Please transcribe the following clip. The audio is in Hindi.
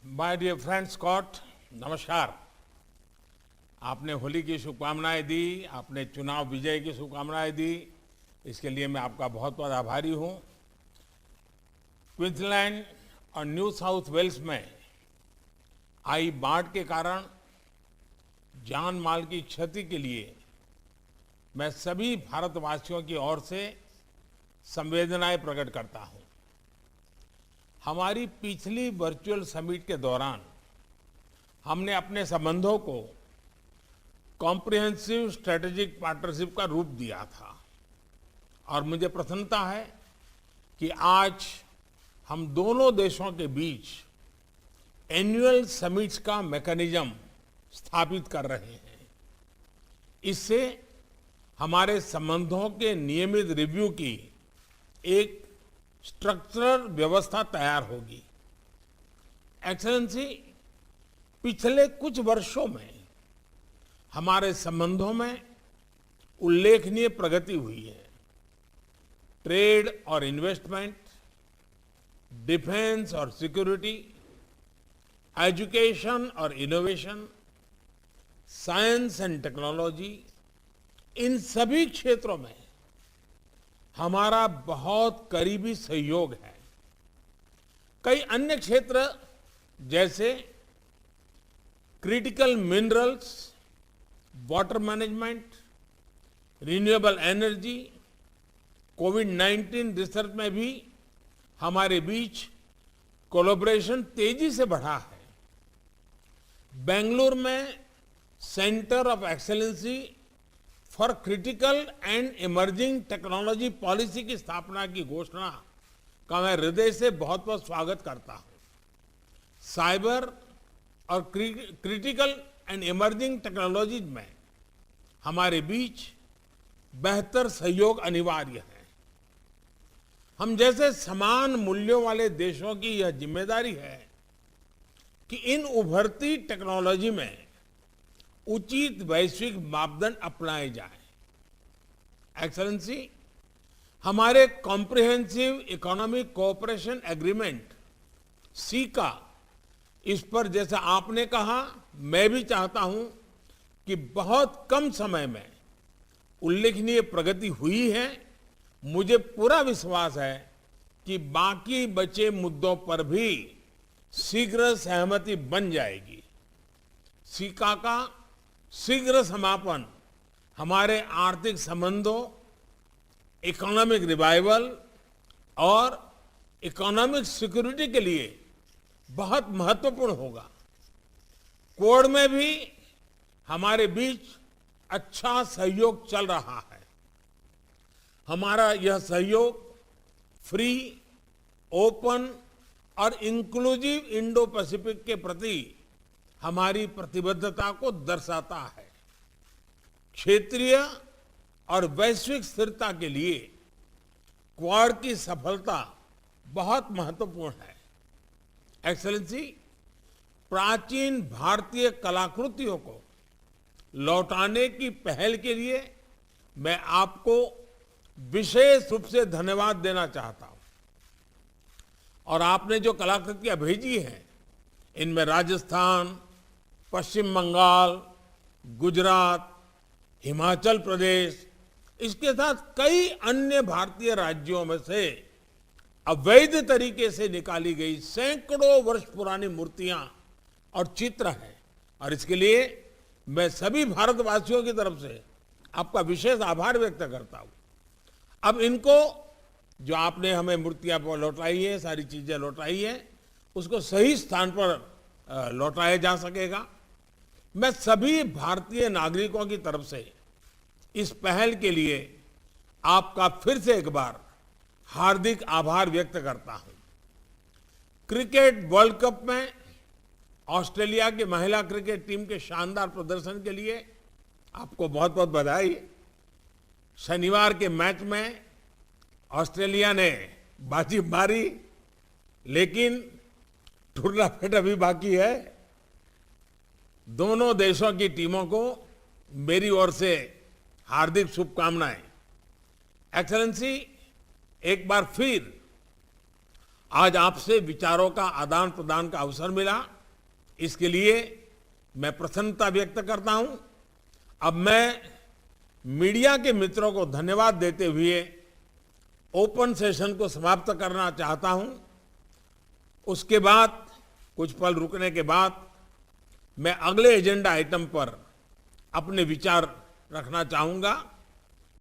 माय डियर फ्रेंड स्कॉट, नमस्कार। आपने होली की शुभकामनाएं दी, आपने चुनाव विजय की शुभकामनाएं दी, इसके लिए मैं आपका बहुत बहुत आभारी हूं। क्वींसलैंड और न्यू साउथ वेल्स में आई बाढ़ के कारण जान माल की क्षति के लिए मैं सभी भारतवासियों की ओर से संवेदनाएं प्रकट करता हूं। हमारी पिछली वर्चुअल समिट के दौरान हमने अपने संबंधों को कॉम्प्रिहेंसिव स्ट्रेटेजिक पार्टनरशिप का रूप दिया था और मुझे प्रसन्नता है कि आज हम दोनों देशों के बीच एनुअल समिट्स का मैकेनिज्म स्थापित कर रहे हैं। इससे हमारे संबंधों के नियमित रिव्यू की एक स्ट्रक्चरल व्यवस्था तैयार होगी। एक्सेलेंसी, पिछले कुछ वर्षों में हमारे संबंधों में उल्लेखनीय प्रगति हुई है। ट्रेड और इन्वेस्टमेंट, डिफेंस और सिक्योरिटी, एजुकेशन और इनोवेशन, साइंस एंड टेक्नोलॉजी, इन सभी क्षेत्रों में हमारा बहुत करीबी सहयोग है। कई अन्य क्षेत्र जैसे critical minerals, water management, renewable energy, कोविड-19 रिसर्च में भी हमारे बीच कोलैबोरेशन तेजी से बढ़ा है। बेंगलुरु में centre of excellency for critical and emerging technology policy की स्थापना की घोषणा का मैं हृदय से बहुत बहुत स्वागत करता हूं। साइबर और क्रिटिकल एंड इमर्जिंग टेक्नोलॉजीज में हमारे बीच बेहतर सहयोग अनिवार्य है। हम जैसे समान मूल्यों वाले देशों की यह जिम्मेदारी है कि इन उभरती टेक्नोलॉजी में उचित वैश्विक मापदंड अपनाए जाएं। एक्सेलेंसी, हमारे comprehensive economic cooperation agreement caeca, इस पर जैसा आपने कहा, मैं भी चाहता हूं कि बहुत कम समय में उल्लेखनीय प्रगति हुई है। मुझे पूरा विश्वास है कि बाकी बचे मुद्दों पर भी शीघ्र सहमति बन जाएगी। सीका का शीघ्र समापन हमारे आर्थिक संबंधों, इकोनॉमिक रिवाइवल और इकोनॉमिक सिक्योरिटी के लिए बहुत महत्वपूर्ण होगा। कोड में भी हमारे बीच अच्छा सहयोग चल रहा है। हमारा यह सहयोग फ्री, ओपन और इंक्लूसिव इंडो पैसिफिक के प्रति हमारी प्रतिबद्धता को दर्शाता है। क्षेत्रीय और वैश्विक स्थिरता के लिए क्वाड की सफलता बहुत महत्वपूर्ण है। एक्सेलेंसी, प्राचीन भारतीय कलाकृतियों को लौटाने की पहल के लिए मैं आपको विशेष रूप से धन्यवाद देना चाहता हूं। और आपने जो कलाकृतियां भेजी हैं, इनमें राजस्थान, पश्चिम बंगाल, गुजरात, हिमाचल प्रदेश, इसके साथ कई अन्य भारतीय राज्यों में से अवैध तरीके से निकाली गई सैकड़ों वर्ष पुरानी मूर्तियां और चित्र हैं। और इसके लिए मैं सभी भारतवासियों की तरफ से आपका विशेष आभार व्यक्त करता हूं। अब इनको, जो आपने हमें मूर्तियां लौटाई है, सारी चीजें लौटाई है, उसको सही स्थान पर लौटाया जा सकेगा। मैं सभी भारतीय नागरिकों की तरफ से इस पहल के लिए आपका फिर से एक बार हार्दिक आभार व्यक्त करता हूं। क्रिकेट वर्ल्ड कप में ऑस्ट्रेलिया की महिला क्रिकेट टीम के शानदार प्रदर्शन के लिए आपको बहुत बहुत बधाई। शनिवार के मैच में ऑस्ट्रेलिया ने बाजी मारी, लेकिन टूर्नामेंट अभी बाकी है। दोनों देशों की टीमों को मेरी ओर से हार्दिक शुभकामनाएं। एक्सेलेंसी, एक बार फिर आज आपसे विचारों का आदान प्रदान का अवसर मिला, इसके लिए मैं प्रसन्नता व्यक्त करता हूं। अब मैं मीडिया के मित्रों को धन्यवाद देते हुए ओपन सेशन को समाप्त करना चाहता हूं। उसके बाद कुछ पल रुकने के बाद मैं अगले एजेंडा आइटम पर अपने विचार रखना चाहूंगा।